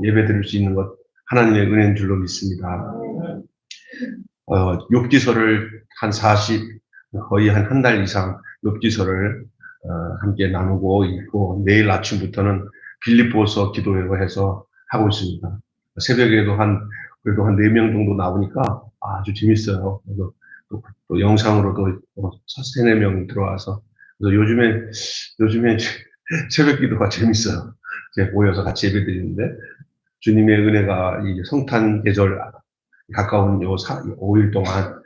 예배 드릴 수 있는 것 하나님의 은혜인 줄로 믿습니다. 욥기서를 한 40, 거의 한 달 이상 욥기서를 함께 나누고 있고, 내일 아침부터는 빌립보서 기도회로 해서 하고 있습니다. 새벽에도 그래도 한 4명 정도 나오니까 아주 재밌어요. 그래서 또 영상으로도 3, 4명 들어와서. 그래서 요즘에 새벽 기도가 재밌어요. 이제 모여서 같이 예배 드리는데, 주님의 은혜가 이 성탄 계절 가까운 5일 동안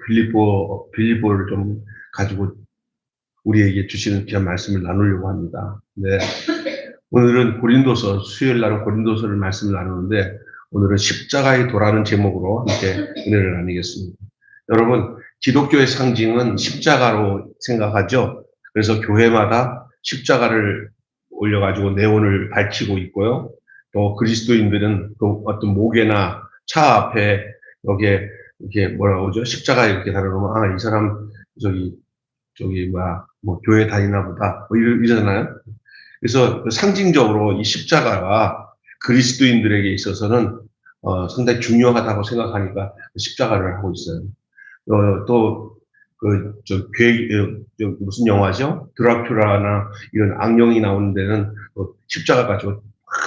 빌립보를 좀 가지고 우리에게 주시는 귀한 말씀을 나누려고 합니다. 네. 오늘은 수요일 날은 고린도서를 말씀을 나누는데, 오늘은 십자가의 도라는 제목으로 함께 은혜를 나누겠습니다. 여러분, 기독교의 상징은 십자가로 생각하죠. 그래서 교회마다 십자가를 올려가지고 네온을 밝히고 있고요. 또 그리스도인들은 그 어떤 목에나 차 앞에 여기에 이렇게 뭐라고 하죠? 십자가 이렇게 달아놓으면 이 사람 교회 다니나 보다 이러잖아요. 그래서 상징적으로 이 십자가가 그리스도인들에게 있어서는 상당히 중요하다고 생각하니까 십자가를 하고 있어요. 무슨 영화죠? 드라큘라나 이런 악령이 나오는 데는 십자가 가지고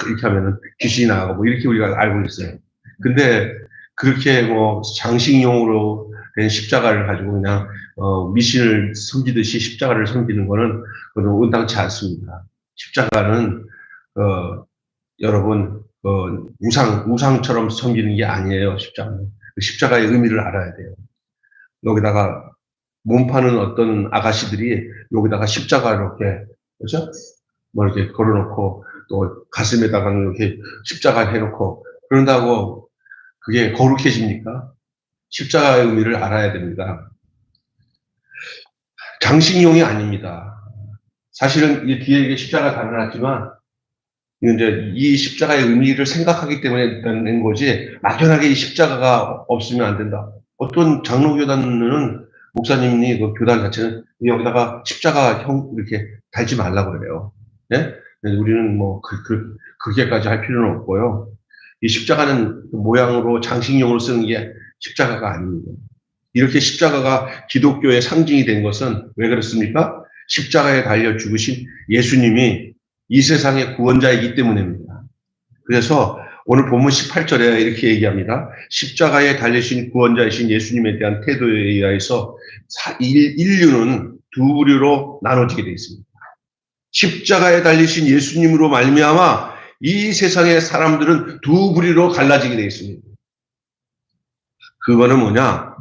이렇게 하면은 귀신이 나가고 이렇게 우리가 알고 있어요. 근데 그렇게 장식용으로 된 십자가를 가지고 그냥 미신을 섬기듯이 십자가를 섬기는 거는 온당치 않습니다. 십자가는 여러분 우상처럼 섬기는 게 아니에요. 십자가는 십자가의 의미를 알아야 돼요. 여기다가 몸 파는 어떤 아가씨들이 여기다가 십자가 이렇게 그렇죠? 이렇게 걸어놓고 또 가슴에다가는 이렇게 십자가 해놓고 그런다고 그게 거룩해집니까? 십자가의 의미를 알아야 됩니다. 장식용이 아닙니다. 사실은 이 뒤에 십자가 달아놨지만 이제 이 십자가의 의미를 생각하기 때문에 낸 거지 막연하게 이 십자가가 없으면 안 된다. 어떤 장로교단은 목사님이 그 교단 자체는 여기다가 십자가 이렇게 달지 말라고 그래요. 네? 우리는 그렇게까지 할 필요는 없고요. 이 십자가는 모양으로 장식용으로 쓰는 게 십자가가 아닙니다. 이렇게 십자가가 기독교의 상징이 된 것은 왜 그렇습니까? 십자가에 달려 죽으신 예수님이 이 세상의 구원자이기 때문입니다. 그래서 오늘 본문 18절에 이렇게 얘기합니다. 십자가에 달리신 구원자이신 예수님에 대한 태도에 의해서 인류는 두 부류로 나눠지게 되어 있습니다. 십자가에 달리신 예수님으로 말미암아 이 세상의 사람들은 두 부류로 갈라지게 되어 있습니다. 그거는 뭐냐?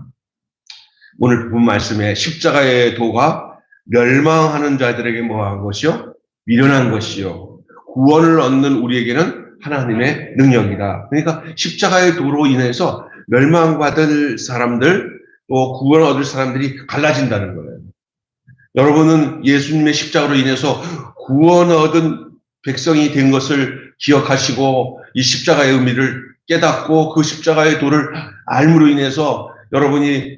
오늘 본 말씀에 십자가의 도가 멸망하는 자들에게 뭐한 것이요? 미련한 것이요. 구원을 얻는 우리에게는 하나님의 능력이다. 그러니까 십자가의 도로 인해서 멸망받을 사람들, 또 구원을 얻을 사람들이 갈라진다는 거예요. 여러분은 예수님의 십자가로 인해서 구원을 얻은 백성이 된 것을 기억하시고 이 십자가의 의미를 깨닫고 그 십자가의 도를 알므로 인해서 여러분이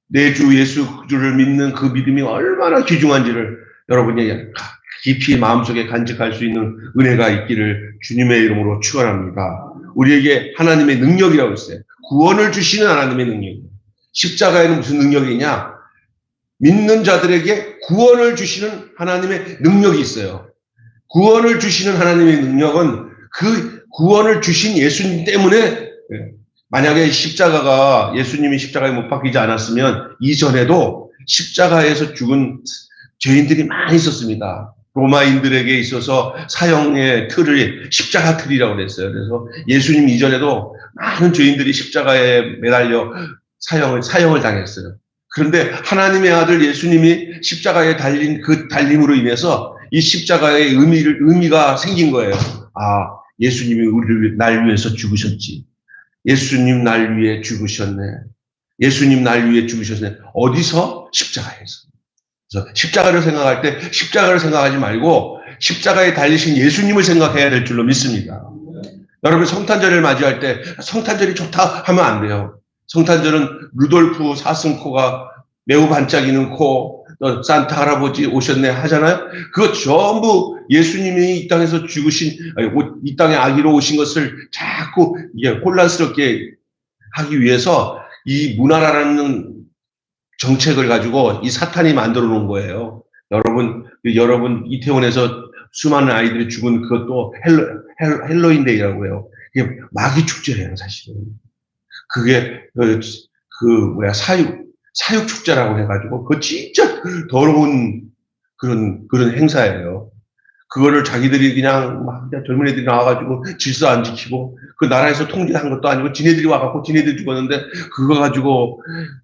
내 주 예수를 믿는 그 믿음이 얼마나 귀중한지를 여러분이 깊이 마음속에 간직할 수 있는 은혜가 있기를 주님의 이름으로 축원합니다. 우리에게 하나님의 능력이라고 했어요. 구원을 주시는 하나님의 능력. 십자가에는 무슨 능력이냐? 믿는 자들에게 구원을 주시는 하나님의 능력이 있어요. 구원을 주시는 하나님의 능력은 그 구원을 주신 예수님 때문에, 만약에 예수님이 십자가에 못 박히지 않았으면 이전에도 십자가에서 죽은 죄인들이 많이 있었습니다. 로마인들에게 있어서 사형의 틀을 십자가 틀이라고 그랬어요. 그래서 예수님 이전에도 많은 죄인들이 십자가에 매달려 사형을 당했어요. 그런데 하나님의 아들 예수님이 십자가에 달린 그 달림으로 인해서 이 십자가의 의미가 생긴 거예요. 예수님이 날 위해서 죽으셨지. 예수님 날 위해 죽으셨네. 예수님 날 위해 죽으셨네. 어디서? 십자가에서. 그래서 십자가를 생각할 때 십자가를 생각하지 말고 십자가에 달리신 예수님을 생각해야 될 줄로 믿습니다. 여러분 성탄절을 맞이할 때 성탄절이 좋다 하면 안 돼요. 성탄절은 루돌프 사슴코가 매우 반짝이는 코, 산타 할아버지 오셨네 하잖아요. 그거 전부 예수님이 이 땅에서 죽으신, 아니, 이 땅에 아기로 오신 것을 자꾸 이게 혼란스럽게 하기 위해서 이 문화라는 정책을 가지고 이 사탄이 만들어 놓은 거예요. 여러분 이태원에서 수많은 아이들이 죽은 그것도 헬로윈데이라고 해요. 이게 마귀 축제예요, 사실은. 그게 사육 축제라고 해가지고 그거 진짜 더러운 그런 행사예요. 그거를 자기들이 그냥 막 젊은 애들이 나와가지고 질서 안 지키고 그 나라에서 통제한 것도 아니고 지네들이 와갖고 지네들이 죽었는데 그거 가지고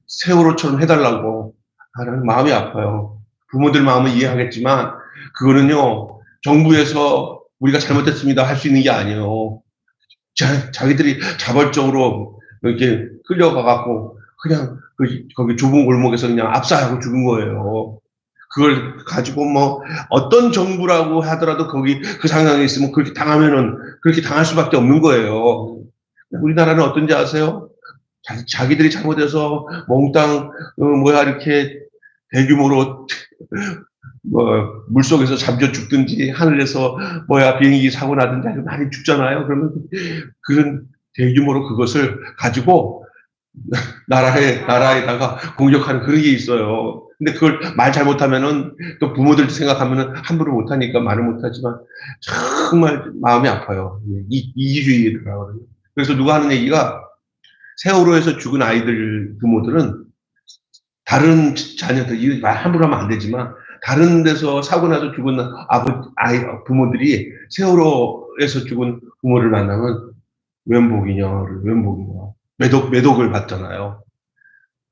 세월호처럼 해달라고 하는 마음이 아파요. 부모들 마음은 이해하겠지만 그거는요 정부에서 우리가 잘못했습니다 할 수 있는 게 아니에요. 자기들이 자발적으로 이렇게 끌려가갖고 그냥 거기 좁은 골목에서 그냥 압사하고 죽은 거예요. 그걸 가지고 뭐 어떤 정부라고 하더라도 거기 그 상황에 있으면 그렇게 당하면은 그렇게 당할 수밖에 없는 거예요. 우리나라는 어떤지 아세요? 자기들이 잘못해서 몽땅 이렇게 대규모로 물속에서 잠겨 죽든지 하늘에서 비행기 사고 나든지 아주 많이 죽잖아요. 그러면 그런 대규모로 그것을 가지고 나라에다가 공격하는 그런 게 있어요. 근데 그걸 말 잘못하면은 또 부모들 생각하면은 함부로 못하니까 말을 못하지만 정말 마음이 아파요. 이기주의더라고요. 그래서 누가 하는 얘기가 세월호에서 죽은 아이들 부모들은 다른 자녀들, 말 함부로 하면 안 되지만 다른 데서 사고 나서 죽은 부모들이 세월호에서 죽은 부모를 만나면 웬복이냐. 매독을 받잖아요.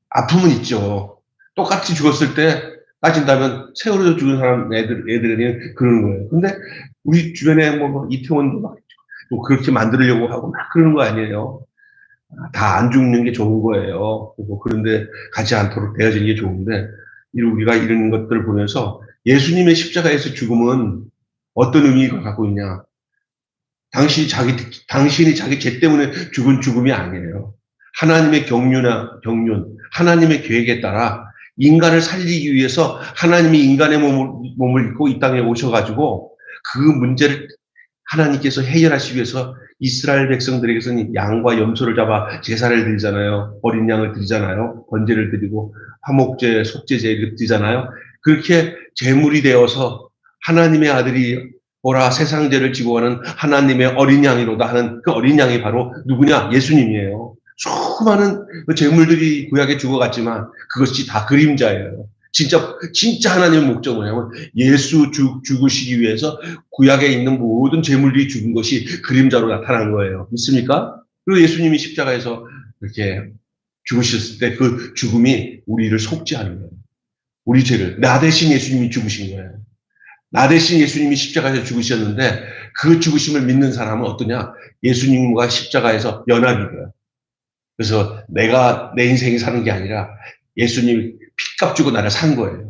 아픔은 있죠. 똑같이 죽었을 때 따진다면 세월호에서 죽은 사람 애들은 그러는 거예요. 근데 우리 주변에 이태원도 막 그렇게 만들려고 하고 막 그러는 거 아니에요. 다 안 죽는 게 좋은 거예요. 그런데 가지 않도록 되어지는 게 좋은데 우리가 이런 것들을 보면서 예수님의 십자가에서 죽음은 어떤 의미가 갖고 있냐. 당신이 자기 죄 때문에 죽은 죽음이 아니에요. 하나님의 경륜, 하나님의 계획에 따라 인간을 살리기 위해서 하나님이 인간의 몸을 입고 이 땅에 오셔가지고 그 문제를 하나님께서 해결하시기 위해서 이스라엘 백성들에게서는 양과 염소를 잡아 제사를 드리잖아요. 어린 양을 드리잖아요. 번제를 드리고 화목제, 속죄제를 드리잖아요. 그렇게 제물이 되어서 하나님의 아들이 보라 세상 죄를 지고 가는 하나님의 어린 양이로다 하는 그 어린 양이 바로 누구냐? 예수님이에요. 수많은 제물들이 구약에 죽어갔지만 그것이 다 그림자예요. 진짜 하나님의 목적은 뭐냐면 예수 죽으시기 위해서 구약에 있는 모든 제물들이 죽은 것이 그림자로 나타난 거예요. 믿습니까? 그리고 예수님이 십자가에서 이렇게 죽으셨을 때 그 죽음이 우리를 속죄하는 거예요. 우리 죄를. 나 대신 예수님이 죽으신 거예요. 나 대신 예수님이 십자가에서 죽으셨는데 그 죽으심을 믿는 사람은 어떠냐? 예수님과 십자가에서 연합이 돼요. 그래서 내가 내 인생이 사는 게 아니라 예수님이 피값 주고 나를 산 거예요.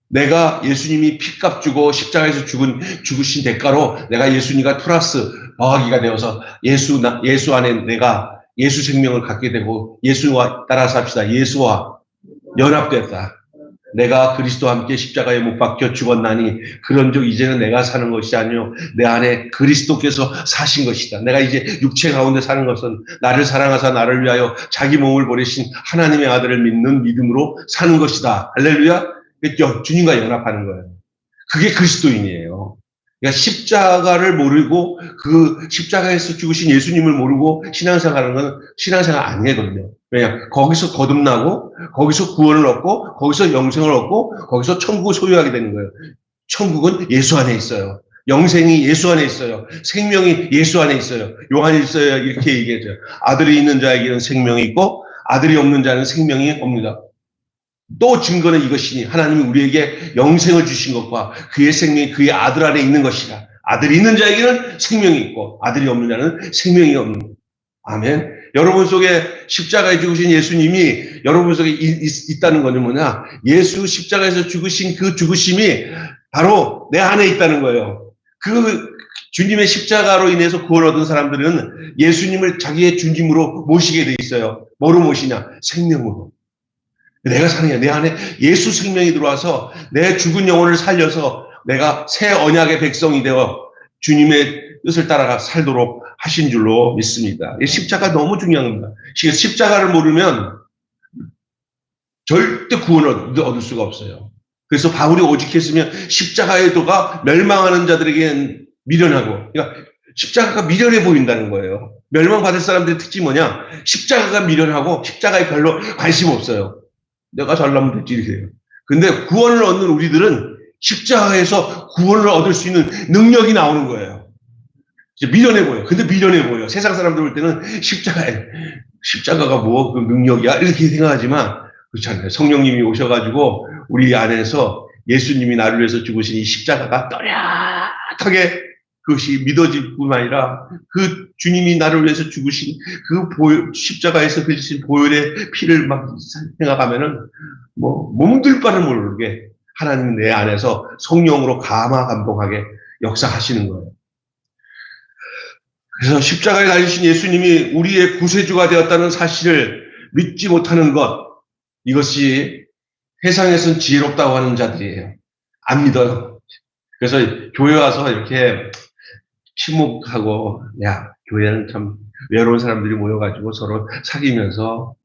내가 예수님이 피값 주고 십자가에서 죽으신 대가로 내가 예수님과 플러스 더하기가 되어서 예수 안에 내가 예수 생명을 갖게 되고 예수와 따라 삽시다. 예수와 연합됐다. 내가 그리스도와 함께 십자가에 못 박혀 죽었나니 그런즉 이제는 내가 사는 것이 아니요 내 안에 그리스도께서 사신 것이다. 내가 이제 육체 가운데 사는 것은 나를 사랑하사 나를 위하여 자기 몸을 버리신 하나님의 아들을 믿는 믿음으로 사는 것이다. 할렐루야. 주님과 연합하는 거예요. 그게 그리스도인이에요. 그러니까 십자가를 모르고 그 십자가에서 죽으신 예수님을 모르고 신앙생활하는 건 신앙생활 아니거든요. 왜냐? 거기서 거듭나고 거기서 구원을 얻고 거기서 영생을 얻고 거기서 천국을 소유하게 되는 거예요. 천국은 예수 안에 있어요. 영생이 예수 안에 있어요. 생명이 예수 안에 있어요. 요한일서에 이렇게 얘기하죠. 아들이 있는 자에게는 생명이 있고 아들이 없는 자는 생명이 없습니다. 또 증거는 이것이니 하나님이 우리에게 영생을 주신 것과 그의 생명이 그의 아들 안에 있는 것이라. 아들이 있는 자에게는 생명이 있고 아들이 없는 자는 생명이 없는. 아멘. 여러분 속에 십자가에 죽으신 예수님이 여러분 속에 있다는 것은 뭐냐? 예수 십자가에서 죽으신 그 죽으심이 바로 내 안에 있다는 거예요. 그 주님의 십자가로 인해서 구원 얻은 사람들은 예수님을 자기의 주님으로 모시게 돼 있어요. 뭐로 모시냐? 생명으로. 내가 사는 게 내 안에 예수 생명이 들어와서 내 죽은 영혼을 살려서 내가 새 언약의 백성이 되어 주님의 뜻을 따라가 살도록 하신 줄로 믿습니다. 이 십자가 너무 중요한 겁니다. 십자가를 모르면 절대 구원을 얻을 수가 없어요. 그래서 바울이 오직했으면 십자가의 도가 멸망하는 자들에게는 미련하고, 그러니까 십자가가 미련해 보인다는 거예요. 멸망받을 사람들의 특징이 뭐냐? 십자가가 미련하고 십자가에 별로 관심 없어요. 내가 잘나면 됐지 이래요. 근데 구원을 얻는 우리들은 십자가에서 구원을 얻을 수 있는 능력이 나오는 거예요. 미련해 보여요. 근데 미련해 보여요. 세상 사람들 볼 때는 십자가가 뭐 그 능력이야? 이렇게 생각하지만 그렇지 않아요. 성령님이 오셔가지고 우리 안에서 예수님이 나를 위해서 죽으신 이 십자가가 또렷하게 그것이 믿어질 뿐만 아니라 그 주님이 나를 위해서 죽으신 그 십자가에서 흘리신 보혈의 피를 막 생각하면은 뭐 몸둘 바를 모르게 하나님 내 안에서 성령으로 감화감동하게 역사하시는 거예요. 그래서 십자가에 달리신 예수님이 우리의 구세주가 되었다는 사실을 믿지 못하는 것, 이것이 세상에서는 지혜롭다고 하는 자들이에요. 안 믿어요. 그래서 교회 와서 이렇게 침묵하고, 야, 교회는 참 외로운 사람들이 모여가지고 서로 사귀면서,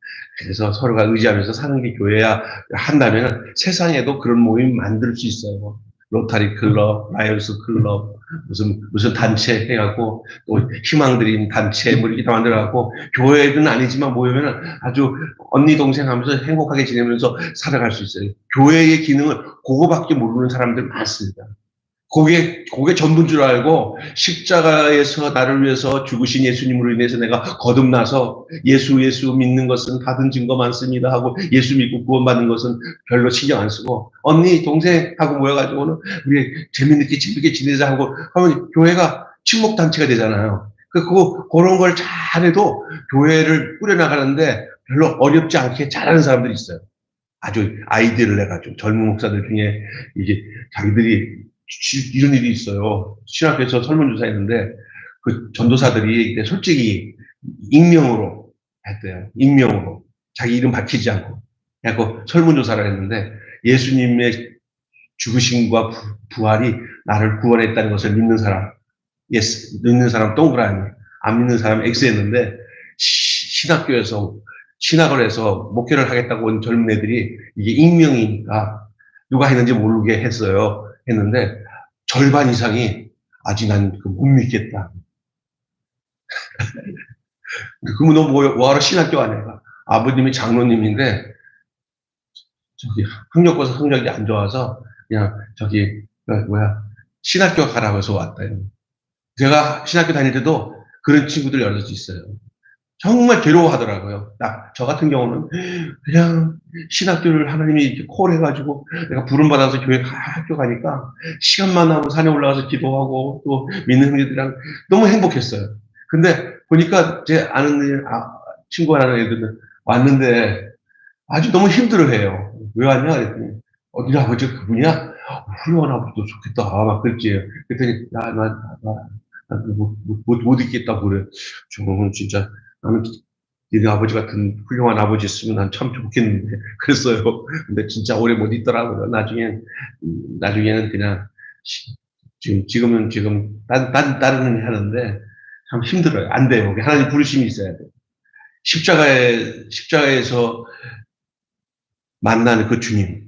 그래서 서로가 의지하면서 사는 게 교회야 한다면 세상에도 그런 모임 만들 수 있어요. 로타리 클럽, 라이언스 클럽, 무슨 단체 해갖고, 또 희망드림 단체, 뭐 이렇게 다 만들어갖고, 교회는 아니지만 모이면은 아주 언니, 동생 하면서 행복하게 지내면서 살아갈 수 있어요. 교회의 기능을 그거밖에 모르는 사람들 많습니다. 그게 전부인 줄 알고 십자가에서 나를 위해서 죽으신 예수님으로 인해서 내가 거듭나서 예수 믿는 것은 받은 증거 많습니다 하고 예수 믿고 구원받는 것은 별로 신경 안 쓰고 언니 동생하고 모여가지고는 우리 재밌게 지내자 하고 하면 교회가 친목단체가 되잖아요. 그런 걸 잘해도 교회를 꾸려나가는데 별로 어렵지 않게 잘하는 사람들이 있어요. 아주 아이디어를 내가지고 젊은 목사들 중에 이게 자기들이 이런 일이 있어요. 신학교에서 설문조사했는데 그 전도사들이 솔직히 익명으로 했대요. 익명으로 자기 이름 밝히지 않고 그래서 설문조사를 했는데 예수님의 죽으심과 부활이 나를 구원했다는 것을 믿는 사람 믿는 사람 동그라미, 안 믿는 사람 X했는데 신학교에서 신학을 해서 목회를 하겠다고 온 젊은 애들이 이게 익명이니까 누가 했는지 모르게 했는데 절반 이상이 아직 난 못 믿겠다. 그러면 너 뭐하러 신학교 안 해가? 아버님이 장로님인데 저기 학력고사 성적이 안 좋아서 그냥 저기 신학교 가라고 해서 왔다요. 제가 신학교 다닐 때도 그런 친구들 여럿 있어요. 정말 괴로워하더라고요. 저 같은 경우는 그냥 신학교를 하나님이 이렇게 콜해가지고 내가 부름받아서 교회 학교 가니까 시간만 나면 산에 올라가서 기도하고 또 믿는 형제들이랑 너무 행복했어요. 근데 보니까 제 아는 친구가 하는 애들은 왔는데 아주 너무 힘들어해요. 왜 왔냐 그랬더니 어디 아버지 그분이야? 훌륭한 아버지도 좋겠다. 막 그랬지. 그랬더니 못 있겠다고 그래. 저는 진짜 나는 니네 아버지 같은 훌륭한 아버지 있으면 난 참 좋겠는데 그랬어요. 근데 진짜 오래 못 있더라고요. 나중에는 그냥 지금은 다른 하는데 참 힘들어요. 안 돼요. 하나님 부르심이 있어야 돼요. 십자가에서 만나는 그 주님,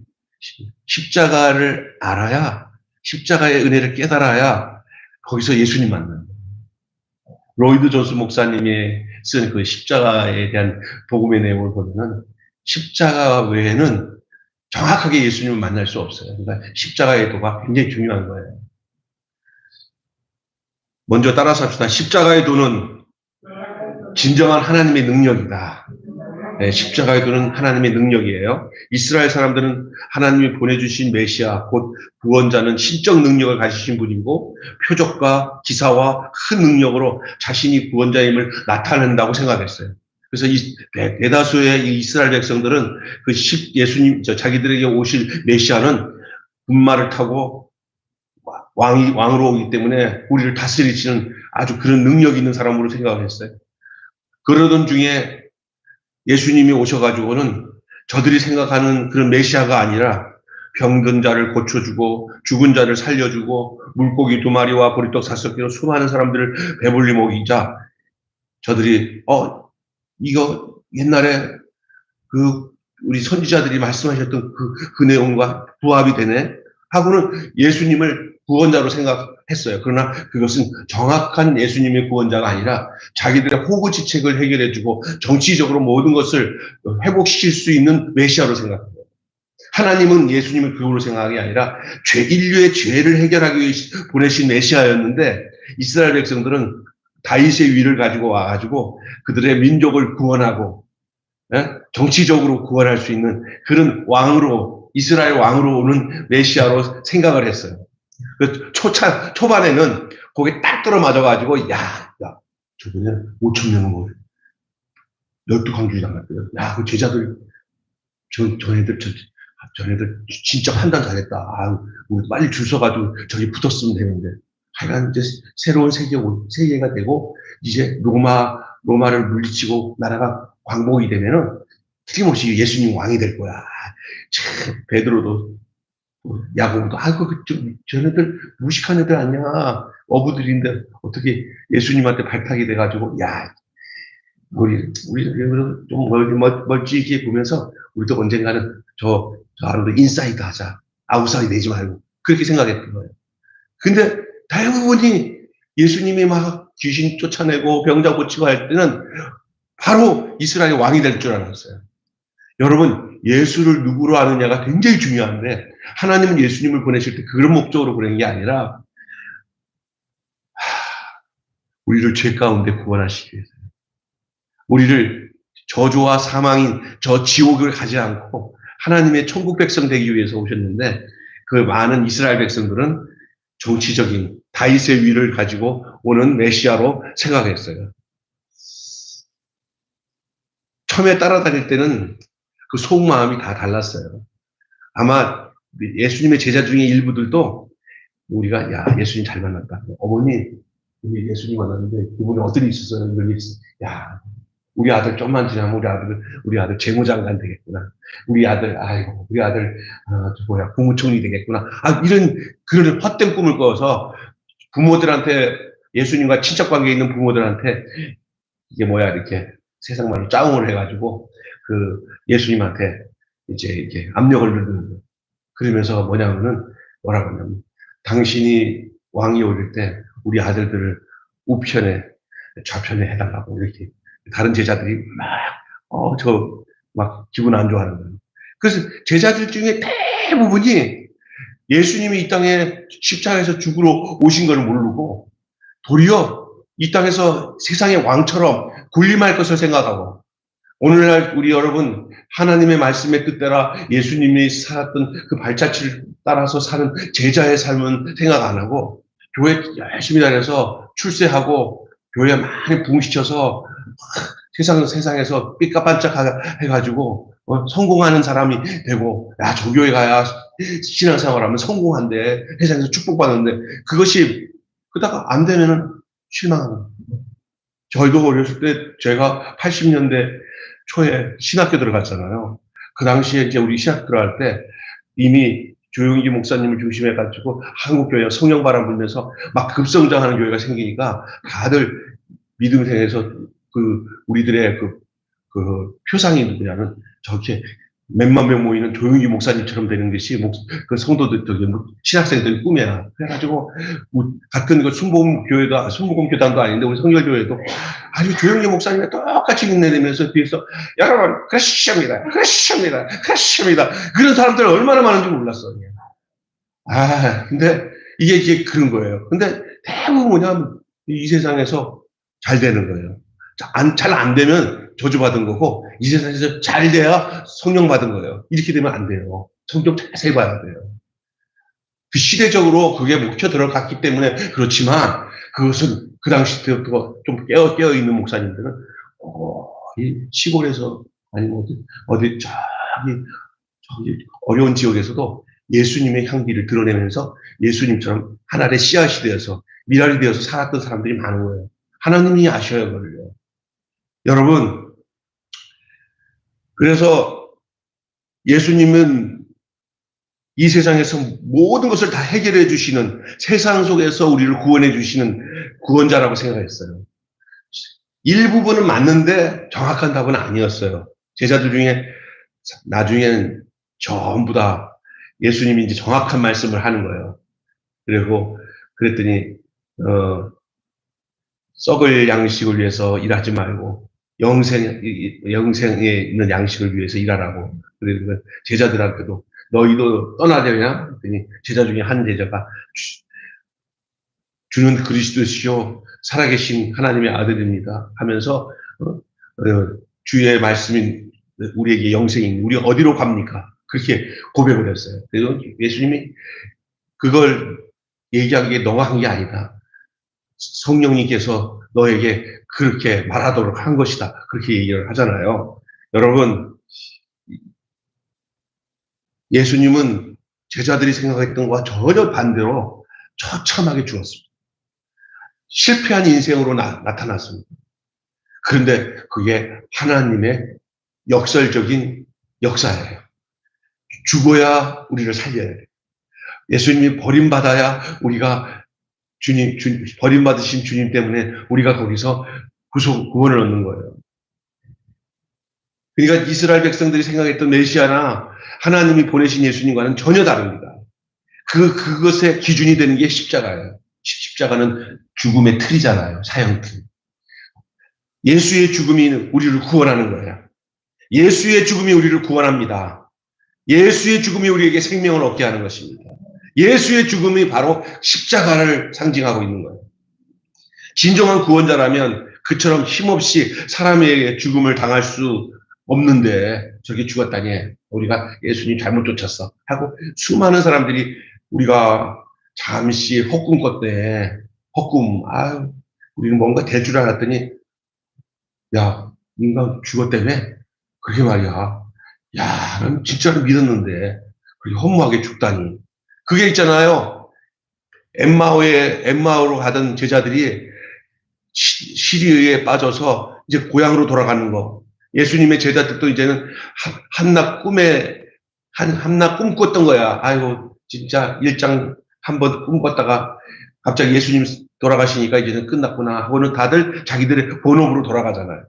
십자가를 알아야 십자가의 은혜를 깨달아야 거기서 예수님 만나는 거예요. 로이드 존스 목사님이 쓴 그 십자가에 대한 복음의 내용을 보면 십자가 외에는 정확하게 예수님을 만날 수 없어요. 그러니까 십자가의 도가 굉장히 중요한 거예요. 먼저 따라서 합시다. 십자가의 도는 진정한 하나님의 능력이다. 네, 십자가의 도는 하나님의 능력이에요. 이스라엘 사람들은 하나님이 보내주신 메시아, 곧 구원자는 신적 능력을 가지신 분이고 표적과 기사와 큰 능력으로 자신이 구원자임을 나타낸다고 생각했어요. 그래서 대다수의 이스라엘 백성들은 그 예수님, 자기들에게 오실 메시아는 분마를 타고 왕으로 오기 때문에 우리를 다스리시는 아주 그런 능력 있는 사람으로 생각을 했어요. 그러던 중에 예수님이 오셔가지고는 저들이 생각하는 그런 메시아가 아니라 병든 자를 고쳐주고 죽은 자를 살려주고 물고기 2마리와 보리떡 5개로 수많은 사람들을 배불리 먹이자 저들이 이거 옛날에 그 우리 선지자들이 말씀하셨던 그 내용과 부합이 되네 하고는 예수님을 구원자로 생각했어요. 그러나 그것은 정확한 예수님의 구원자가 아니라 자기들의 호구지책을 해결해주고 정치적으로 모든 것을 회복시킬 수 있는 메시아로 생각합니다. 하나님은 예수님을 그거로 생각한 게 아니라 인류의 죄를 해결하기 위해 보내신 메시아였는데 이스라엘 백성들은 다윗의 위를 가지고 와가지고 그들의 민족을 구원하고 정치적으로 구원할 수 있는 그런 왕으로 이스라엘 왕으로 오는 메시아로 생각을 했어요. 초반에는 거기에 딱 들어맞아가지고 저번에 5천 명은 뭐 12강주이 당했어요. 그 제자들 전애들 진짜 판단 잘했다. 우리 빨리 줄 서가지고 저기 붙었으면 되는데. 하여간 이제 새로운 세계가 되고, 이제 로마를 물리치고 나라가 광복이 되면은 틀림없이 예수님 왕이 될 거야. 참, 베드로도, 야고보도, 저네들 무식한 애들 아니야. 어부들인데 어떻게 예수님한테 발탁이 돼가지고, 우리 좀 멀찍이 보면서 우리도 언젠가는 저 안으로 인사이드 하자. 아웃사이드 내지 말고. 그렇게 생각했던 거예요. 근데 대부분이 예수님이 막 귀신 쫓아내고 병자 고치고 할 때는 바로 이스라엘 왕이 될 줄 알았어요. 여러분, 예수를 누구로 아느냐가 굉장히 중요한데 하나님은 예수님을 보내실 때 그런 목적으로 보낸 게 아니라 우리를 죄 가운데 구원하시기 위해서 우리를 저주와 사망인 저 지옥을 가지 않고 하나님의 천국 백성 되기 위해서 오셨는데 그 많은 이스라엘 백성들은 정치적인 다윗의 위를 가지고 오는 메시아로 생각했어요. 처음에 따라다닐 때는 그 속마음이 다 달랐어요. 아마 예수님의 제자 중에 일부들도 우리가 예수님 잘 만났다. 어머니 우리 예수님 만났는데 그분이 어떤 일이 있었어요? 우리 아들 좀만 지나면 우리 아들 재무장관 되겠구나. 우리 아들 국무총리 되겠구나. 이런 그런 헛된 꿈을 꿔서 부모들한테 예수님과 친척 관계에 있는 부모들한테 이게 이렇게 세상 말로 짜웅을 해가지고 그 예수님한테 이제 압력을 넣는 거예요. 그러면서 뭐라고 하냐면 당신이 왕이 오를 때 우리 아들들을 우편에 좌편에 해달라고 이렇게 다른 제자들이 막 기분 안 좋아하는 거예요. 그래서 제자들 중에 대부분이 예수님이 이 땅에 십자가에서 죽으러 오신 걸 모르고 도리어 이 땅에서 세상의 왕처럼 군림할 것을 생각하고 오늘날 우리 여러분 하나님의 말씀의 뜻대로 예수님이 살았던 그 발자취를 따라서 사는 제자의 삶은 생각 안 하고 교회 열심히 다녀서 출세하고 교회 많이 붕시쳐서 세상에서 삐까반짝 해가지고 성공하는 사람이 되고 저 교회 가야 신앙생활하면 성공한대 세상에서 축복받는데 그것이 그러다가 안 되면은 실망하는. 저희도 어렸을 때 제가 80년대 초에 신학교 들어갔잖아요. 그 당시에 이제 우리 신학교 들어갈 때 이미 조용기 목사님을 중심해가지고 한국교회가 성령바람 불면서 막 급성장하는 교회가 생기니까 다들 믿음 생에서 우리들의 그 표상이 누구냐면 저렇게 몇만 명 모이는 조용기 목사님처럼 되는 것이 그 성도들 신학생들 꿈이야. 그래가지고 같은 순복음교단도 아닌데 우리 성결교회도 아주 조용기 목사님과 똑같이 흉내내면서 뒤에서 여러분 크리스천입니다. 그런 사람들 얼마나 많은지 몰랐어. 근데 이게 그런 거예요. 근데 대부분 뭐냐면 이 세상에서 잘 되는 거예요. 잘 안 되면 저주받은 거고 이 세상에서 잘 돼야 성령 받은 거예요. 이렇게 되면 안 돼요. 성경 자세히 봐야 돼요. 그 시대적으로 그게 묵혀 들어갔기 때문에 그렇지만 그것은 그 당시 때부터 좀 깨어 있는 목사님들은 이 시골에서 아니면 어디 저기 어려운 지역에서도 예수님의 향기를 드러내면서 예수님처럼 하나의 씨앗이 되어서 미랄이 되어서 살았던 사람들이 많은 거예요. 하나님이 아셔야 그래요. 여러분, 그래서 예수님은 이 세상에서 모든 것을 다 해결해 주시는, 세상 속에서 우리를 구원해 주시는 구원자라고 생각했어요. 일부분은 맞는데 정확한 답은 아니었어요. 제자들 중에 나중에는 전부 다 예수님이 이제 정확한 말씀을 하는 거예요. 그리고 그랬더니 썩을 양식을 위해서 일하지 말고 영생에 있는 양식을 위해서 일하라고. 그리고 제자들한테도 너희도 떠나려냐? 그랬더니 제자 중에 한 제자가 주는 그리스도시요 살아계신 하나님의 아들입니다 하면서 주의 말씀인 우리에게 영생인 우리 어디로 갑니까? 그렇게 고백을 했어요. 그래서 예수님이 그걸 얘기하기에 너가 한 게 아니다. 성령님께서 너에게 그렇게 말하도록 한 것이다. 그렇게 얘기를 하잖아요. 여러분, 예수님은 제자들이 생각했던 것과 전혀 반대로 처참하게 죽었습니다. 실패한 인생으로 나타났습니다. 그런데 그게 하나님의 역설적인 역사예요. 죽어야 우리를 살려야 돼요. 예수님이 버림받아야 우리가 버림받으신 주님 때문에 우리가 거기서 구원을 얻는 거예요. 그러니까 이스라엘 백성들이 생각했던 메시아나 하나님이 보내신 예수님과는 전혀 다릅니다. 그것의 기준이 되는 게 십자가예요. 십자가는 죽음의 틀이잖아요. 사형틀. 예수의 죽음이 우리를 구원하는 거예요. 예수의 죽음이 우리를 구원합니다. 예수의 죽음이 우리에게 생명을 얻게 하는 것입니다. 예수의 죽음이 바로 십자가를 상징하고 있는 거예요. 진정한 구원자라면 그처럼 힘없이 사람에게 죽음을 당할 수 없는데 저렇게 죽었다니 우리가 예수님 잘못 쫓았어 하고 수많은 사람들이 우리가 잠시 헛꿈 꿨대. 헛꿈. 아유, 우리는 뭔가 될 줄 알았더니 야, 인간 죽었다며? 그렇게 말이야. 야, 난 진짜로 믿었는데 그렇게 허무하게 죽다니. 그게 있잖아요. 엠마오로 가던 제자들이 시리에 빠져서 이제 고향으로 돌아가는 거. 예수님의 제자들도 이제는 한낱 꿈 꿨던 거야. 아이고, 진짜 일장 한번 꿈 꿨다가 갑자기 예수님 돌아가시니까 이제는 끝났구나 하고는 다들 자기들의 본업으로 돌아가잖아요.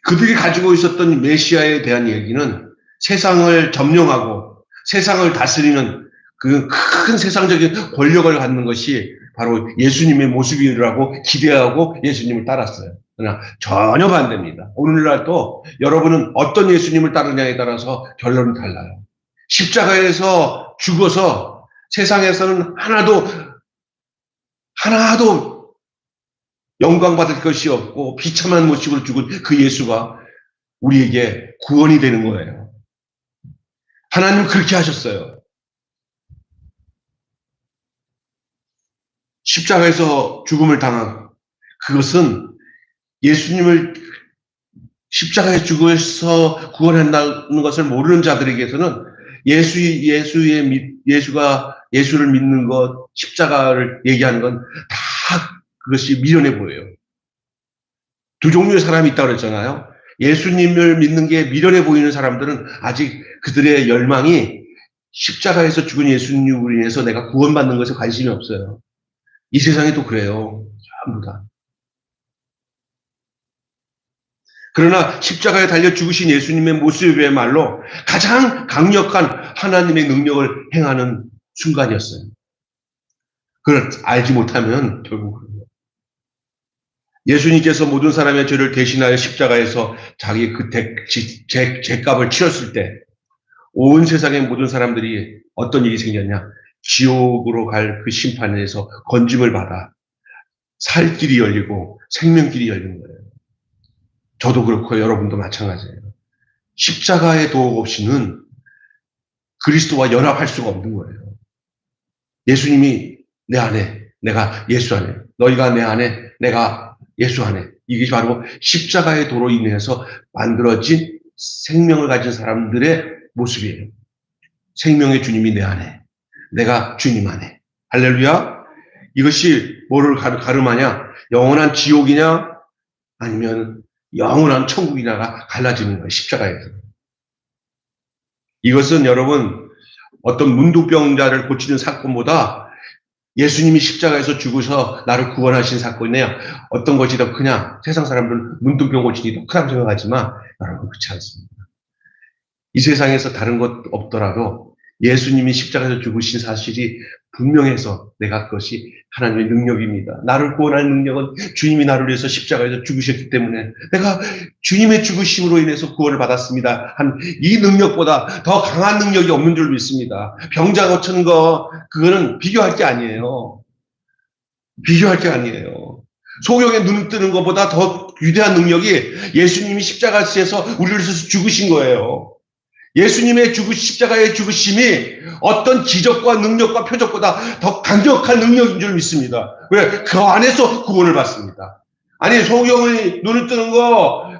그들이 가지고 있었던 메시아에 대한 얘기는 세상을 점령하고 세상을 다스리는 그 큰 세상적인 권력을 갖는 것이 바로 예수님의 모습이라고 기대하고 예수님을 따랐어요. 그러나 전혀 반대입니다. 오늘날도 여러분은 어떤 예수님을 따르냐에 따라서 결론은 달라요. 십자가에서 죽어서 세상에서는 하나도 영광받을 것이 없고 비참한 모습으로 죽은 그 예수가 우리에게 구원이 되는 거예요. 하나님은 그렇게 하셨어요. 십자가에서 죽음을 당한 그것은 예수님을 십자가에 죽어서 구원한다는 것을 모르는 자들에게서는 예수를 믿는 것, 십자가를 얘기하는 건 다 그것이 미련해 보여요. 두 종류의 사람이 있다고 그랬잖아요. 예수님을 믿는 게 미련해 보이는 사람들은 아직 그들의 열망이 십자가에서 죽은 예수님으로 인해서 내가 구원받는 것에 관심이 없어요. 이 세상에도 그래요. 전부 다. 그러나 십자가에 달려 죽으신 예수님의 모습이야말로 가장 강력한 하나님의 능력을 행하는 순간이었어요. 그걸 알지 못하면 결국 예수님께서 모든 사람의 죄를 대신하여 십자가에서 자기 그 죄값을 치렀을 때 온 세상의 모든 사람들이 어떤 일이 생겼냐? 지옥으로 갈 그 심판에서 건짐을 받아 살 길이 열리고 생명길이 열린 거예요. 저도 그렇고 여러분도 마찬가지예요. 십자가의 도움 없이는 그리스도와 연합할 수가 없는 거예요. 예수님이 내 안에, 내가 예수 안에, 너희가 내 안에, 내가 예수 안에. 이게 바로 십자가의 도로 인해서 만들어진 생명을 가진 사람들의 모습이에요. 생명의 주님이 내 안에, 내가 주님 안에. 할렐루야. 이것이 뭐를 가름하냐? 영원한 지옥이냐? 아니면 영원한 천국이나가 갈라지는 거예요. 십자가에서. 이것은 여러분 어떤 문둥병자를 고치는 사건보다 예수님이 십자가에서 죽으셔 나를 구원하신 사건이에요. 어떤 것이 더 그냥 세상 사람들은 문둥병 고치기 더 크다고 생각하지만 여러분 그렇지 않습니다. 이 세상에서 다른 것 없더라도 예수님이 십자가에서 죽으신 사실이 분명해서 내가 그것이 하나님의 능력입니다. 나를 구원할 능력은 주님이 나를 위해서 십자가에서 죽으셨기 때문에 내가 주님의 죽으심으로 인해서 구원을 받았습니다. 한 이 능력보다 더 강한 능력이 없는 줄 믿습니다. 병자 고치는 거 그거는 비교할 게 아니에요. 비교할 게 아니에요. 소경에 눈 뜨는 것보다 더 위대한 능력이 예수님이 십자가에서 우리를 위해서 죽으신 거예요. 예수님의 십자가의 죽으심이 어떤 기적과 능력과 표적보다 더 강력한 능력인 줄 믿습니다. 왜? 그 안에서 구원을 받습니다. 아니, 소경의 눈을 뜨는 거,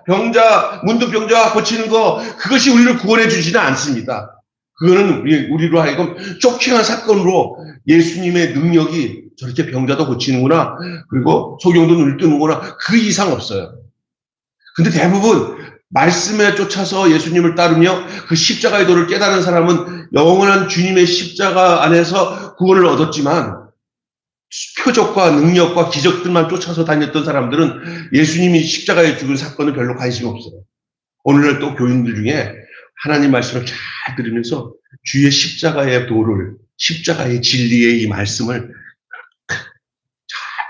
문둥병자 고치는 거, 그것이 우리를 구원해 주지는 않습니다. 그거는 우리로 하여금 쇼킹한 사건으로 예수님의 능력이 저렇게 병자도 고치는구나, 그리고 소경도 눈을 뜨는구나, 그 이상 없어요. 근데 대부분 말씀에 쫓아서 예수님을 따르며 그 십자가의 도를 깨달은 사람은 영원한 주님의 십자가 안에서 구원을 얻었지만 표적과 능력과 기적들만 쫓아서 다녔던 사람들은 예수님이 십자가에 죽은 사건은 별로 관심이 없어요. 오늘날 또 교인들 중에 하나님 말씀을 잘 들으면서 주의 십자가의 도를, 십자가의 진리의 이 말씀을 잘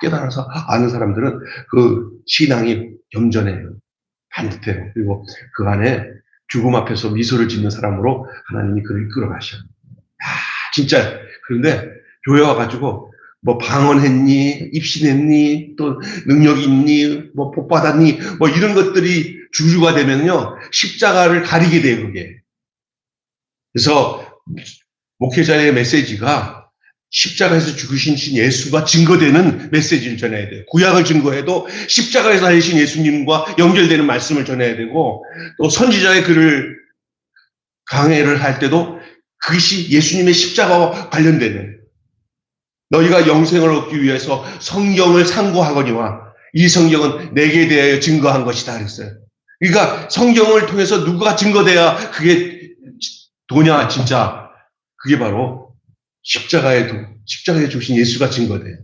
깨달아서 아는 사람들은 그 신앙이 겸전해요. 반듯해요. 그리고 그 안에 죽음 앞에서 미소를 짓는 사람으로 하나님이 그를 이끌어 가셔요. 진짜. 그런데 교회 와가지고 뭐 방언했니, 입신했니, 또 능력이 있니, 뭐 복 받았니, 뭐 이런 것들이 주류가 되면요 십자가를 가리게 돼요. 그게. 그래서 목회자의 메시지가 십자가에서 죽으신 예수가 증거되는 메시지를 전해야 돼요. 구약을 증거해도 십자가에서 하신 예수님과 연결되는 말씀을 전해야 되고, 또 선지자의 글을 강해를 할 때도 그것이 예수님의 십자가와 관련되는, 너희가 영생을 얻기 위해서 성경을 상고하거니와 이 성경은 내게 대하여 증거한 것이다 그랬어요. 그러니까 성경을 통해서 누가 증거돼야 그게 도냐 진짜. 그게 바로 십자가에 주신 예수가 증거돼요.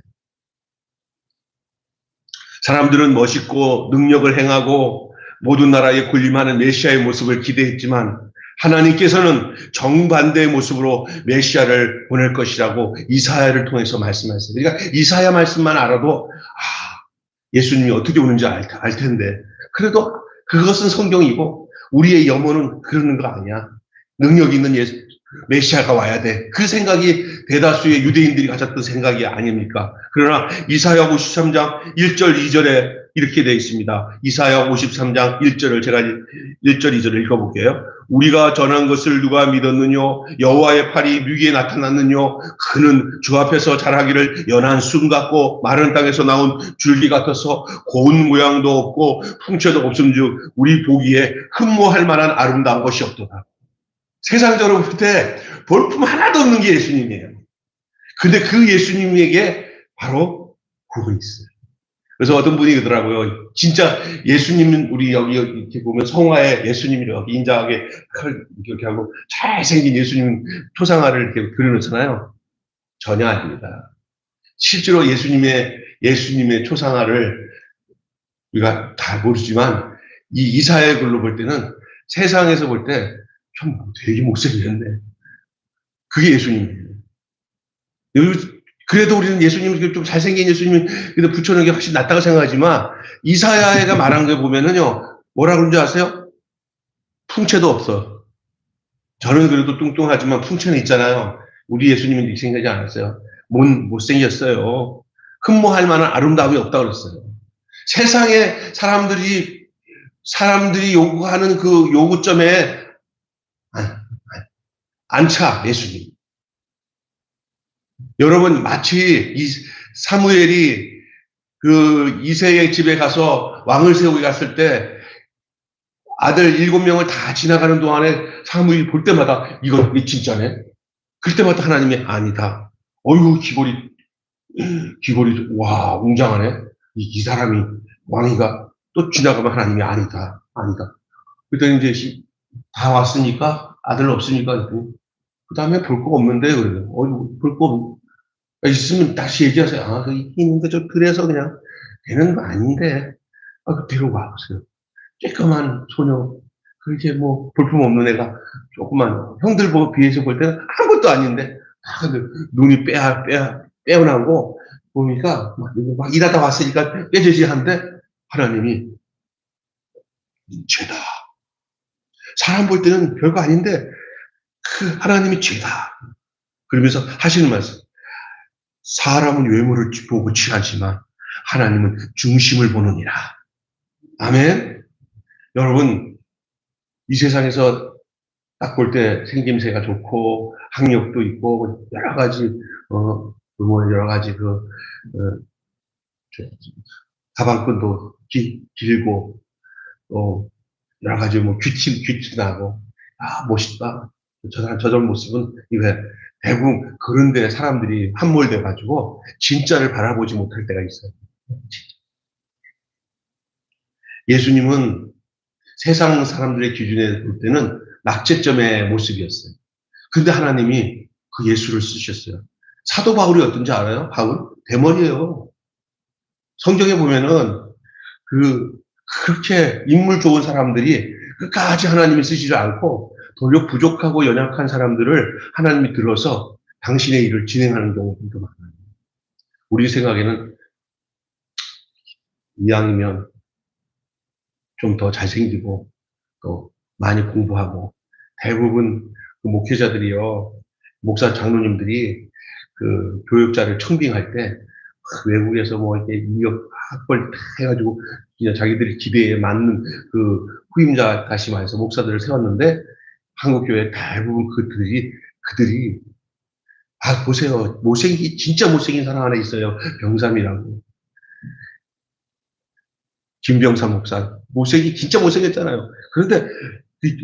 사람들은 멋있고 능력을 행하고 모든 나라에 군림하는 메시아의 모습을 기대했지만 하나님께서는 정반대의 모습으로 메시아를 보낼 것이라고 이사야를 통해서 말씀하셨어요. 그러니까 이사야 말씀만 알아도 예수님이 어떻게 오는지 알 텐데, 그래도 그것은 성경이고 우리의 염원은 그러는 거 아니야. 능력 있는 메시아가 와야 돼. 그 생각이 대다수의 유대인들이 가졌던 생각이 아닙니까? 그러나 이사야 53장 1절 2절에 이렇게 되어 있습니다. 이사야 53장 1절을 제가 1절 2절을 읽어볼게요. 우리가 전한 것을 누가 믿었느뇨? 여호와의 팔이 뮤기에 나타났느뇨? 그는 주 앞에서 자라기를 연한 순 같고 마른 땅에서 나온 줄기 같아서 고운 모양도 없고 풍채도 없음즉 우리 보기에 흠모할 만한 아름다운 것이 없도다. 세상적으로 볼 때 볼품 하나도 없는 게 예수님이에요. 근데 그 예수님에게 바로 구원이 있어요. 그래서 어떤 분이 그러더라고요. 진짜 예수님은 우리 여기 이렇게 보면 성화에 예수님이 여기 인자하게 이렇게 하고 잘생긴 예수님 초상화를 이렇게 그려놓잖아요. 전혀 아닙니다. 실제로 예수님의 초상화를 우리가 다 모르지만 이 이사야의 글로 볼 때는 세상에서 볼 때 참 되게 못생겼네. 그게 예수님이에요. 그래도 우리는 예수님, 좀 잘생긴 예수님이 그래도 붙여놓은 게 훨씬 낫다고 생각하지만, 이사야가 말한 거 보면은요, 뭐라 그런지 아세요? 풍채도 없어. 저는 그래도 뚱뚱하지만 풍채는 있잖아요. 우리 예수님은 이렇게 생각하지 않았어요. 못생겼어요. 흠모할 만한 아름다움이 없다고 그랬어요. 세상에 사람들이 요구하는 그 요구점에 안 차, 예수님. 여러분, 마치 사무엘이 그 이새의 집에 가서 왕을 세우게 갔을 때 아들 7명을 다 지나가는 동안에 사무엘이 볼 때마다 이거 진짜네? 그럴 때마다 하나님이 아니다. 어이구, 귀걸이, 와, 웅장하네. 이 사람이, 왕이가 또 지나가면 하나님이 아니다, 아니다. 그랬더니 이제 다 왔으니까 아들 없으니까 그랬더니 그 다음에 볼 거 없는데 그래요. 볼 거 있으면 다시 얘기하세요. 아, 그 있는데 저 그래서 그냥 되는 거 아닌데 그 데려가 보세요. 쬐끄만 소녀 그렇게 뭐 볼품 없는 애가 조그만 형들 비해서 볼 때는 아무것도 아닌데 눈이 빼어나고 보니까 막 일하다 왔으니까 빼지지한데 하나님이 죄다. 사람 볼 때는 별거 아닌데 그 하나님이 죄다. 그러면서 하시는 말씀. 사람은 외모를 보고 취하지만 하나님은 중심을 보느니라. 아멘. 여러분 이 세상에서 딱 볼 때 생김새가 좋고 학력도 있고 여러 가지 여러 가지 가방끈도 길고 여러 가지 뭐 귀티나고 멋있다. 저런 모습은 이게 대부분 그런데 사람들이 함몰돼 가지고 진짜를 바라보지 못할 때가 있어요. 예수님은 세상 사람들의 기준에 볼 때는 낙제점의 모습이었어요. 근데 하나님이 그 예수를 쓰셨어요. 사도 바울이 어떤지 알아요? 바울? 대머리예요. 성경에 보면은 그렇게 인물 좋은 사람들이 끝까지 하나님이 쓰시지 않고 도리어 부족하고 연약한 사람들을 하나님이 들어서 당신의 일을 진행하는 경우도 많아요. 우리 생각에는 이왕이면 좀 더 잘생기고 또 많이 공부하고 대부분 그 목회자들이요, 목사 장로님들이 그 교육자를 청빙할 때 외국에서 뭐 이렇게 인력 학벌 해가지고 그냥 자기들이 기대에 맞는 그 후임자 다시 말해서 목사들을 세웠는데 한국 교회 대부분 그들이 보세요. 진짜 못생긴 사람 하나 있어요. 병삼이라고. 김병삼 목사. 진짜 못생겼잖아요. 그런데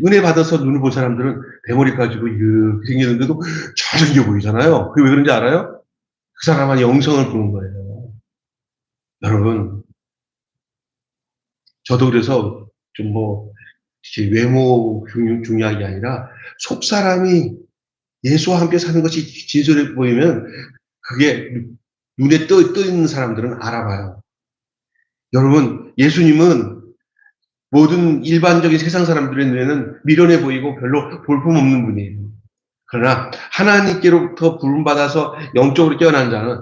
은혜 받아서 눈을 본 사람들은 대머리 가지고 이렇게 생겼는데도 잘생겨 보이잖아요. 그게 왜 그런지 알아요? 그 사람은 영성을 보는 거예요. 여러분, 저도 그래서 좀 외모 중요한 게 아니라 속 사람이 예수와 함께 사는 것이 진솔해 보이면 그게 눈에 떠 있는 사람들은 알아봐요. 여러분, 예수님은 모든 일반적인 세상 사람들의 눈에는 미련해 보이고 별로 볼품없는 분이에요. 그러나 하나님께로부터 부름받아서 영적으로 깨어난 자는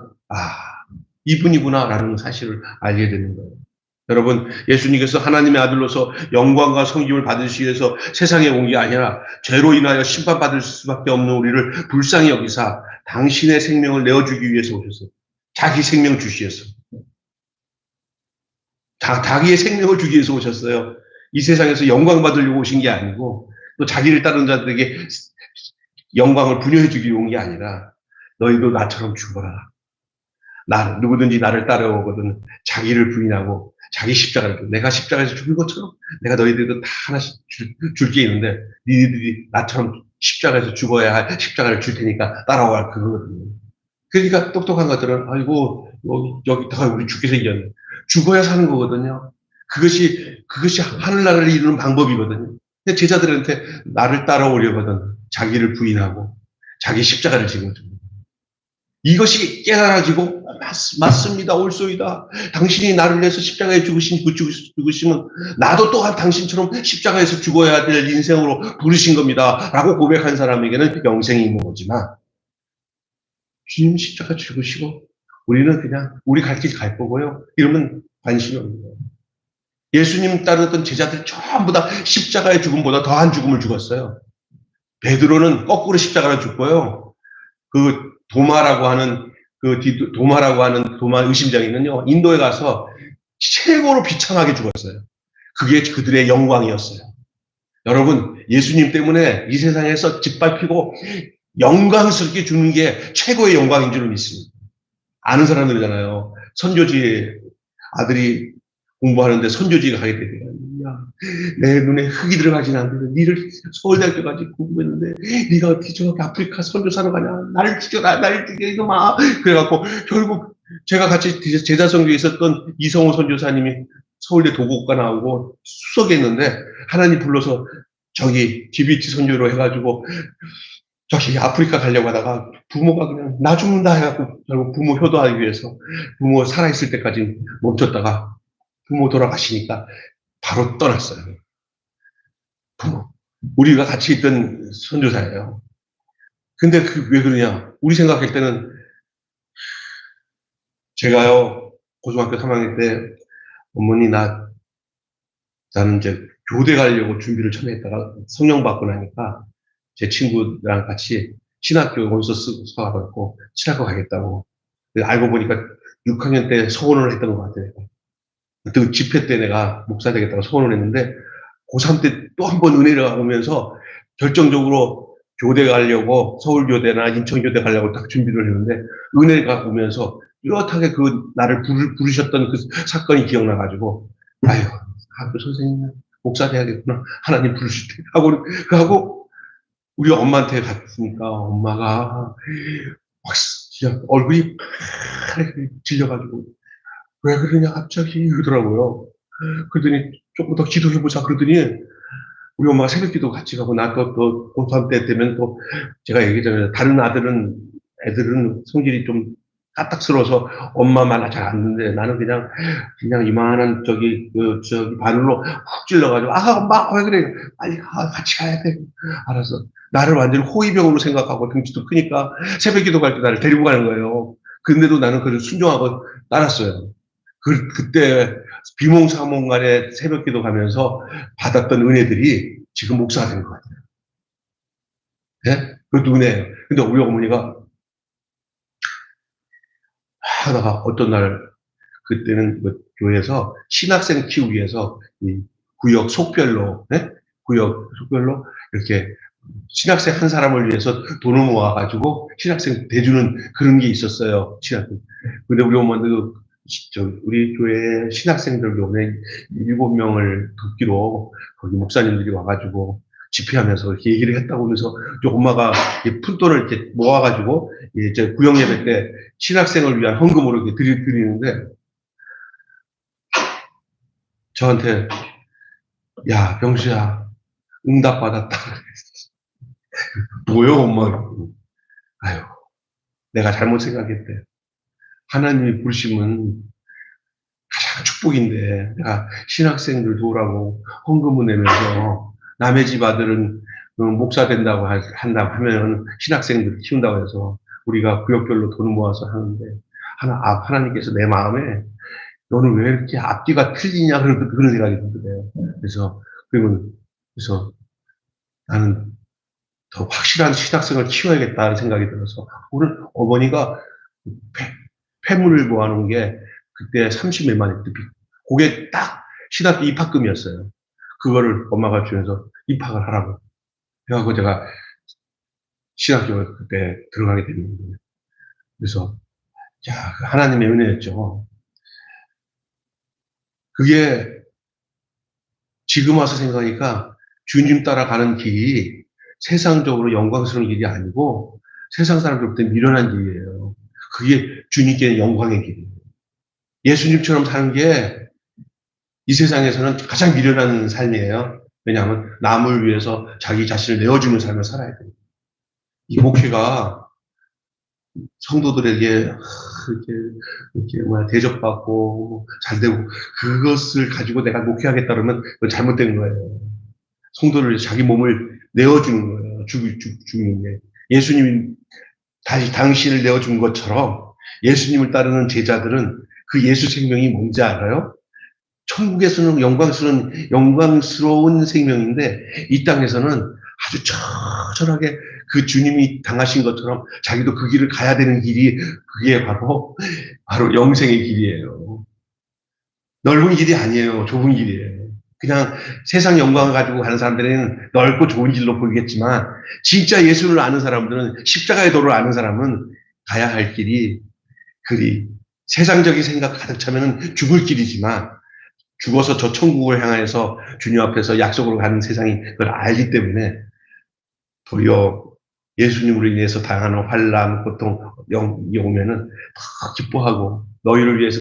이분이구나라는 사실을 알게 되는 거예요. 여러분, 예수님께서 하나님의 아들로서 영광과 성김을 받으시기 위해서 세상에 온 게 아니라 죄로 인하여 심판받을 수밖에 없는 우리를 불쌍히 여기사 당신의 생명을 내어주기 위해서 오셨어요. 자기 생명 주시겠어요. 자기의 생명을 주기 위해서 오셨어요. 이 세상에서 영광 받으려고 오신 게 아니고 또 자기를 따르는 자들에게 영광을 부여해 주기 위해 온 게 아니라 너희도 나처럼 죽어라. 누구든지 나를 따라오거든 자기를 부인하고 자기 십자가를 줘. 내가 십자가에서 죽은 것처럼 내가 너희들도 다 하나씩 줄 게 있는데 너희들이 나처럼 십자가에서 죽어야 할 십자가를 줄 테니까 따라와 그거거든요. 그러니까 똑똑한 것들은 아이고 여기다가 우리 죽게 생겼네. 죽어야 사는 거거든요. 그것이 하늘나라를 이루는 방법이거든요. 근데 제자들한테 나를 따라오려거든 자기를 부인하고 자기 십자가를 지는 거죠. 이것이 깨달아지고 맞습니다. 옳소이다. 당신이 나를 위해서 십자가에 죽으시면 나도 또한 당신처럼 십자가에서 죽어야 될 인생으로 부르신 겁니다. 라고 고백한 사람에게는 영생이 있는 거지만 주님 십자가 죽으시고 우리는 그냥 우리 갈 길 갈 거고요. 이러면 관심이 없는 거예요. 예수님 따르던 제자들 전부 다 십자가의 죽음보다 더한 죽음을 죽었어요. 베드로는 거꾸로 십자가를 죽고요. 도마라고 하는 도마 의심장이는요, 인도에 가서 최고로 비참하게 죽었어요. 그게 그들의 영광이었어요. 여러분, 예수님 때문에 이 세상에서 짓밟히고 영광스럽게 죽는 게 최고의 영광인 줄 믿습니다. 아는 사람들이잖아요. 선교지 아들이 공부하는데 선교지가 가게 되더라. 내 눈에 흙이 들어가진 않는데 니를 서울대학교까지 공부했는데 네가 어떻게 저렇게 아프리카 선교사로 가냐. 나를 죽여 이놈아. 그래갖고 결국 제가 같이 제자 선교에 있었던 이성호 선교사님이 서울대 도곡과 나오고 수석에 있는데 하나님 불러서 저기 DBT 선교로 해가지고 저기 아프리카 가려고 하다가 부모가 그냥 나 죽는다 해갖고 결국 부모 효도하기 위해서 부모 살아있을 때까지 멈췄다가 부모 돌아가시니까 바로 떠났어요. 부모. 우리가 같이 있던 선교사예요. 근데 왜 그러냐? 우리 생각할 때는 제가요, 고등학교 3학년 때 어머니 나는 이제 교대 가려고 준비를 처음 했다가 성령 받고 나니까 제 친구랑 같이 신학교 원서 쓰고 수학하고 신학교 가겠다고. 알고 보니까 6학년 때 소원을 했던 것 같아요. 그때 집회 때 내가 목사 되겠다고 소원을 했는데 고3 때 또 한 번 은혜를 받으면서 결정적으로 교대 가려고 서울교대나 인천교대 가려고 딱 준비를 했는데 은혜가 오면서 뚜렷하게 그 나를 부르셨던 그 사건이 기억나가지고 아유 학교 선생님 목사 돼야겠구나 하나님 부르실 때 하고 우리 엄마한테 갔으니까 엄마가 막 진짜 얼굴이 파랗게 질려가지고 왜 그러냐 갑자기 이러더라고요. 그러더니 조금 더 기도해보자 그러더니 우리 엄마가 새벽기도 같이 가고 나 또 고3 때 되면 또 제가 얘기했잖아요. 다른 애들은 성질이 좀 까딱스러워서 엄마 말 잘 안 듣는데 나는 그냥 이만한 저기 바늘로 훅 찔러가지고 엄마 왜 그래 빨리 같이 가야 돼. 알았어. 나를 완전히 호위병으로 생각하고 등치도 크니까 새벽기도 갈 때 나를 데리고 가는 거예요. 근데도 나는 그걸 순종하고 따랐어요. 그때 비몽사몽간에 새벽기도 가면서 받았던 은혜들이 지금 목사가 된 것 같아요. 네? 그것도 은혜예요. 근데 우리 어머니가 하다가 어떤 날 그때는 그 교회에서 신학생 키우기 위해서 이 구역 속별로 네? 구역 속별로 이렇게 신학생 한 사람을 위해서 돈을 모아가지고 신학생 대주는 그런 게 있었어요. 신학생. 근데 우리 어머니도 우리 교회 신학생들 요번에 7명을 돕기로 거기 목사님들이 와가지고 집회하면서 이렇게 얘기를 했다고 그래서 엄마가 푼돈을 이렇게 모아가지고 이제 구역 예배 때 신학생을 위한 헌금으로 이렇게 드리는데 저한테 야 병수야 응답 받았다. 뭐요 엄마? 아유 내가 잘못 생각했대. 하나님이 부르심은 가장 축복인데 내가 신학생들 도우라고 헌금을 내면서 남의 집 아들은 목사 된다고 한다고 하면 신학생들 키운다고 해서 우리가 구역별로 돈을 모아서 하는데 하나님께서 내 마음에 너는 왜 이렇게 앞뒤가 틀리냐 그런 생각이 들어요. 그래서 나는 더 확실한 신학생을 키워야겠다는 생각이 들어서 오늘 어머니가 폐물을 모아놓은 게 그때 30몇만 원 그게 딱 신학교 입학금이었어요. 그거를 엄마가 주면서 입학을 하라고. 그래갖고 제가 신학교에 그때 들어가게 됐는데 그래서 야 하나님의 은혜였죠. 그게 지금 와서 생각하니까 주님 따라가는 길이 세상적으로 영광스러운 길이 아니고 세상 사람들부터 미련한 길이에요. 그게 주님께 영광의 길이에요. 예수님처럼 사는 게 이 세상에서는 가장 미련한 삶이에요. 왜냐하면 남을 위해서 자기 자신을 내어주는 삶을 살아야 돼요. 이 목회가 성도들에게 이렇게 대접받고 잘 되고 그것을 가지고 내가 목회하겠다 그러면 그건 잘못된 거예요. 성도를 자기 몸을 내어주는 거예요. 죽이는 게. 예수님이 당신을 내어준 것처럼 예수님을 따르는 제자들은 그 예수 생명이 뭔지 알아요? 천국에서는 영광스러운 생명인데 이 땅에서는 아주 처절하게 그 주님이 당하신 것처럼 자기도 그 길을 가야 되는 길이 그게 바로 영생의 길이에요. 넓은 길이 아니에요. 좁은 길이에요. 그냥 세상 영광을 가지고 가는 사람들은 넓고 좋은 길로 보이겠지만 진짜 예수를 아는 사람들은 십자가의 도를 아는 사람은 가야 할 길이 그리 세상적인 생각 가득 차면 죽을 길이지만 죽어서 저 천국을 향해서 주님 앞에서 약속으로 가는 세상이 그걸 알기 때문에 도리어 예수님으로 인해서 당하는 환난, 고통, 영이 오면은 더 기뻐하고 너희를 위해서